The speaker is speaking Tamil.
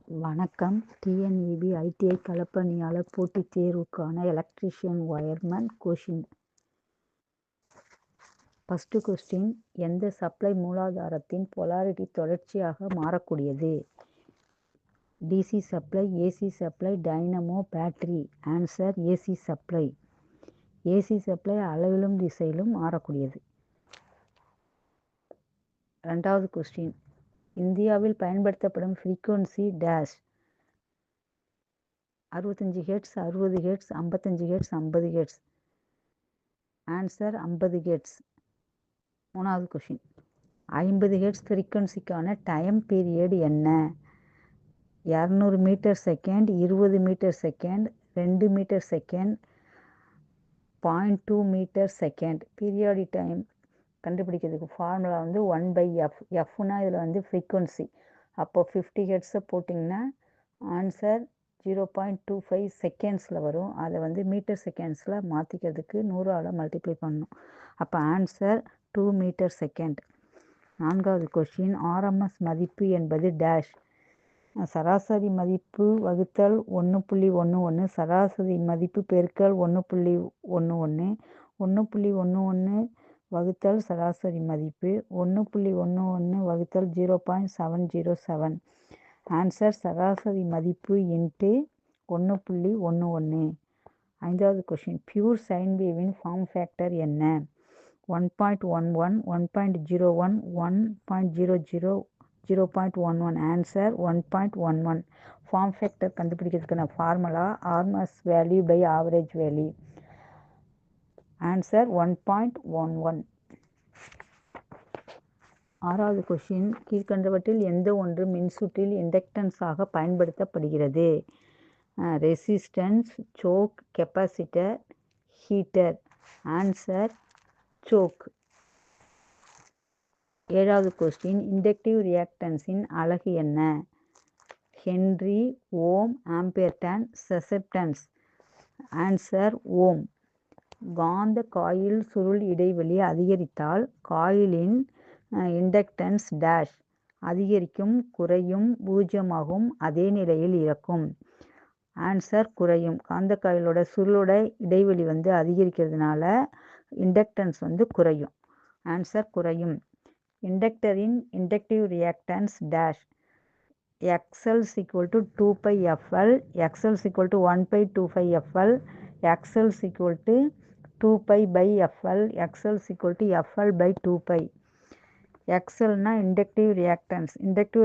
வணக்கம். டிஎன்இபி ஐடிஐ களப்பணியாளர் போட்டித் தேர்வுக்கான electrician wireman question. First question, எந்த சப்ளை மூலாதாரத்தின் பொலாரிட்டி தொடர்ச்சியாக மாறக்கூடியது? DC supply, AC supply, dynamo, battery. Answer AC supply. AC supply அளவிலும் திசையிலும் மாறக்கூடியது. ரெண்டாவது கொஸ்டின், இந்தியாவில் பயன்படுத்தப்படும் frequency dash. 65 hertz, 60 hertz, 55 hertz, 50 hertz. Answer 50 hertz. மூணாவது கொஸ்டின், 50 ஹெர்ட்ஸ் ஃப்ரீக்குவன்சிக்கான டைம் பீரியட் என்ன? 200 metre second, 20 metre second, 2 metre second, 0.2 metre second. Periodic time கண்டுபிடிக்கிறதுக்கு ஃபார்முலா 1/f. எஃப்னா இதில் ஃப்ரீக்குவன்சி. அப்போ 50 ஹெர்ட்ஸை போட்டிங்கன்னா ஆன்சர் 0.25 செகண்ட்ஸில் வரும். அதை மீட்டர் செகண்ட்ஸில் மாற்றிக்கிறதுக்கு 100ஆல் மல்டிப்ளை பண்ணணும். அப்போ ஆன்சர் 2 மீட்டர் செகண்ட். நான்காவது கொஸ்டின், ஆர்எம்எஸ் மதிப்பு என்பது டேஷ். சராசரி மதிப்பு வகுத்தல் 1.11, சராசரி மதிப்பு பெருக்கல் 1.11, 1.11 வகுத்தல் சராசரி மதிப்பு, 1.11 வகுத்தல் 0.707. ஆன்சர் சராசரி மதிப்பு இன்ட்டு 1.11. ஐந்தாவது கொஸ்டின், பியூர் சைன் வேவின் ஃபார்ம் ஃபேக்டர் என்ன? 1.11, 1.01, 1.00, 0.11. ஆன்சர் 1.11. ஃபார்ம் ஃபேக்டர் கண்டுபிடிக்கிறதுக்கான formula RMS value by average value. Answer 1.11. ஆறாவது கொஸ்டின், கீழ்கண்டவற்றில் எந்த ஒன்று மின்சுற்றில் இண்டக்டன்ஸாக பயன்படுத்தப்படுகிறது? Resistance, choke, capacitor, heater. Answer choke. ஏழாவது கொஸ்டின், இண்டக்டிவ் ரியாக்டன்ஸின் அலகு என்ன? Henry, ohm, ampere turn, susceptance. Answer ohm. காந்த காயில் சுருள் இடைவெளி அதிகரித்தால் காயிலின் இண்டக்டன்ஸ் டேஷ். அதிகரிக்கும், குறையும், பூஜ்ஜியமாகும், அதே நிலையில் இருக்கும். ஆன்சர் குறையும். காந்த காயிலோட சுருளோட இடைவெளி அதிகரிக்கிறதுனால இண்டக்டன்ஸ் குறையும். ஆன்சர் குறையும். இண்டக்டரின் inductive reactance dash. XL = 2πfL, XL = 1/2πfL, XL = 2π/fL, XL = fL/2π. XLனா இண்டக்டிவ் ரியாக்டன்ஸ். இண்டக்டிவ்